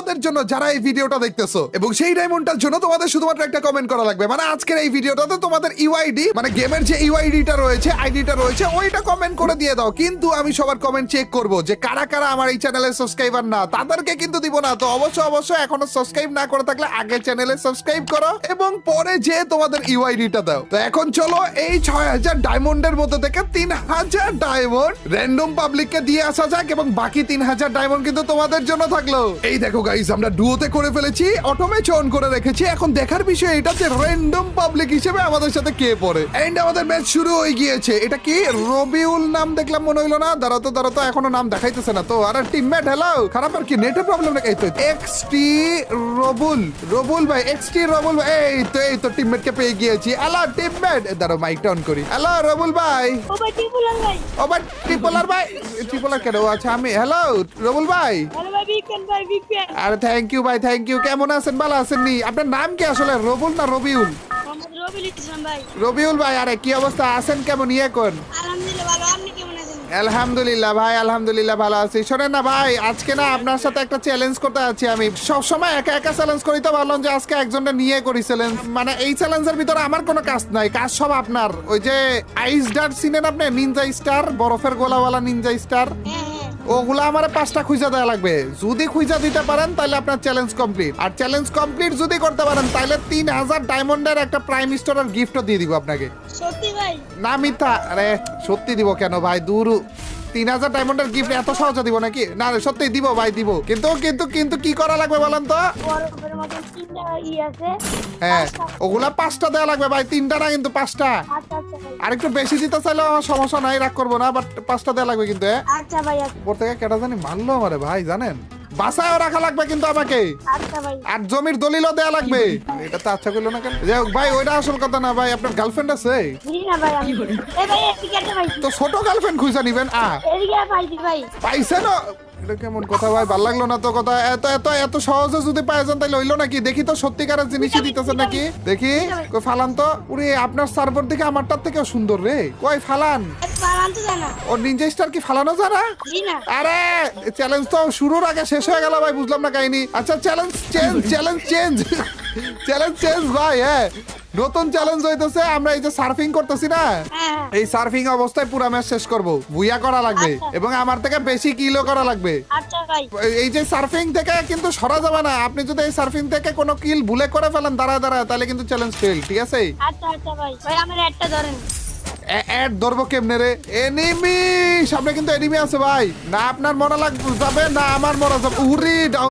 তোমাদের জন্য যারা এই ভিডিওটা দেখতেছো, এবং সেই ডায়মন্ডটার জন্য তোমাদের শুধুমাত্র একটা কমেন্ট করা লাগবে। মানে আজকের এই ভিডিওটাতে তোমাদের ইউআইডি, মানে গেমের যে ইউআইডিটা রয়েছে, আইডিটা রয়েছে, ওইটা কমেন্ট করে দিয়ে দাও। কিন্তু আমি সবার কমেন্ট চেক করব যে কারা কারা আমার এই চ্যানেলের সাবস্ক্রাইবার না, তাদেরকে কিন্তু দিব না। তো অবশ্যই এখনো সাবস্ক্রাইব না করে থাকলে আগে চ্যানেলে সাবস্ক্রাইব করো এবং পরে যে তোমাদের ইউআইডিটা দাও। তো এখন চলো এই 6000 ডায়মন্ডের মধ্যে থেকে 3000 ডায়মন্ড র্যান্ডম পাবলিককে দিয়ে আসা যাক, এবং বাকি 3000 ডায়মন্ড কিন্তু তোমাদের জন্য থাকলো। এই দেখো গাইস, আমরা ডুয়োতে করে ফেলেছি, অটোমেশন করে রেখেছি। এখন দেখার বিষয় এটা যে র্যান্ডম পাবলিক হিসেবে আমাদের সাথে কে পড়ে। এন্ড আমাদের ম্যাচ শুরু হয়ে গিয়েছে। এটা কি রবিউল নাম দেখলাম, মনে হইলো না? দাঁড়াতো এখনো নাম দেখাইতেছে না তো। আরে টিমমেট, হ্যালো। খারাপ আর কি, নেটের প্রবলেম নাকি? এই তো এক্সটি রবুল ভাই, এক্সটি রবুল ভাই। এই তো টিমমেট কে পেয়ে গিয়েছি। হ্যালো টিমমেট, দাঁড়াও মাইকটা অন করি। হ্যালো রবুল ভাই। ও ভাই ট্রিপলার ভাই। ও ভাই ট্রিপলার ভাই, ট্রিপলার কেন? আচ্ছা আমি, হ্যালো রবুল ভাই। হ্যালো ভাই, বিগ ফ্যান। আরে থ্যাংক ইউ ভাই, থ্যাংক ইউ। কেমন আছেন? ভালো আছেন নি? আপনার নাম কি আসলে, রবুল না রবিউল? মোহাম্মদ রবিউল ইসলাম ভাই। রবিউল ভাই, আরে কি অবস্থা আছেন, কেমন ইয়ে কোন? আলহামদুলিল্লাহ ভালো, আপনি কেমন আছেন? আলহামদুলিল্লাহ ভাই, আলহামদুলিল্লাহ ভালো আছি। শোনেন না ভাই, আজকে না আপনার সাথে একটা চ্যালেঞ্জ করতে আছি। আমি সবসময় একা একা চ্যালেঞ্জ করি, তো ভাবলাম যে আজকে একজনটা নিয়ে করি চ্যালেঞ্জ। মানে এই চ্যালেঞ্জের ভিতরে আমার কোনো কাজ নাই, কাজ সব আপনার। ওই যে আইস ডার্ট চিনেন আপনি, নিনজা স্টার, বরফের গোলাওয়ালা নিনজা স্টার, হ্যাঁ। ওগুলা আমার 5টা খুঁজা দেওয়া লাগবে। যদি খুঁজা দিতে পারেন তাহলে আপনার চ্যালেঞ্জ কমপ্লিট। আর চ্যালেঞ্জ কমপ্লিট যদি করতে পারেন তাহলে 3000 ডায়মন্ডের একটা প্রাইম স্টোরের গিফটও দিয়ে দিব আপনাকে। সত্যি ভাই? না মিথ্যা? আরে সত্যি দিব কেন ভাই, দূর। 3000 ডায়মন্ডের গিফট এত সহজে দিব নাকি? না রে, সত্যি দিব ভাই, দিব। কিন্তু কি করা লাগবে বলেন তো? বরফের মতো তিনটা আছে। হ্যাঁ, ওগুলা 5টা দেওয়া লাগবে ভাই, 3টা না কিন্তু 5টা। আচ্ছা ভাই। আর একটু বেশি দিতে চাইলে আমার সমস্যা নাই, রাগ করবো না, বাট 5টা দেওয়া লাগবে কিন্তু। আচ্ছা ভাই, আচ্ছা। উপর থেকে কেটা জানি মারলো আমারে ভাই, জানেন? বাসায়ও রাখা লাগবে কিন্তু আমাকে। আচ্ছা ভাই। আর জমির দলিলও দেয়া লাগবে। এটা তো আচ্ছা করলো না কেন? যাই হোক ভাই, ওইটা আসল কথা না ভাই। আপনার গার্লফ্রেন্ড আছে? জি না ভাই, আমি এই ভাই এদিকে একটা ভাই। তো ছোট গার্লফ্রেন্ড খুঁজে নিবেন। এদিকে পাইছি ভাই। পাইছেন? এটা কেমন কথা ভাই, ভাল লাগলো না তো কথা। এত সহজে যদি পাই যান তাহলে হইলো নাকি? দেখি তো সত্যিকারের জিনিসই দিতেছেন নাকি, দেখি। কই ফালান তো। উরে আপনার সার্ভার দেখে আমারটার থেকেও সুন্দর রে। কই ফালান। পালান তো জানা। ও নিনজা স্টার কি ফালানো জানা? জি না। আরে চ্যালেঞ্জ তো শুরুর আগে শেষ হয়ে গেল ভাই, বুঝলাম না কাহিনী। আচ্ছা চ্যালেঞ্জ চেঞ্জ ভাই। হ্যাঁ, নতুন চ্যালেঞ্জ হইতেছে। আমরা এই যে সার্ফিং করতেছি না, হ্যাঁ। এই সার্ফিং অবস্থায় পুরো ম্যাচ শেষ করব। বুইয়া করা লাগবে আচ্ছা। এবং আমার থেকে বেশি কিলো করা লাগবে। আচ্ছা ভাই। এই যে সার্ফিং থেকে কিন্তু সরা যাবে না। আপনি যদি এই সার্ফিং থেকে কোনো কিল ভুলে করে ফেলেন দাঁড়ায় তাহলে কিন্তু চ্যালেঞ্জ ফেল, ঠিক আছে? আচ্ছা ভাই। ভাই আমার একটা ধরেন। অ্যাড ধরবো কেমনে রে? এনিমি সামনে কিন্তু এনিমি আছে ভাই। না আপনার মরা লাগবে যাবে, না আমার মরা যাবে। উরি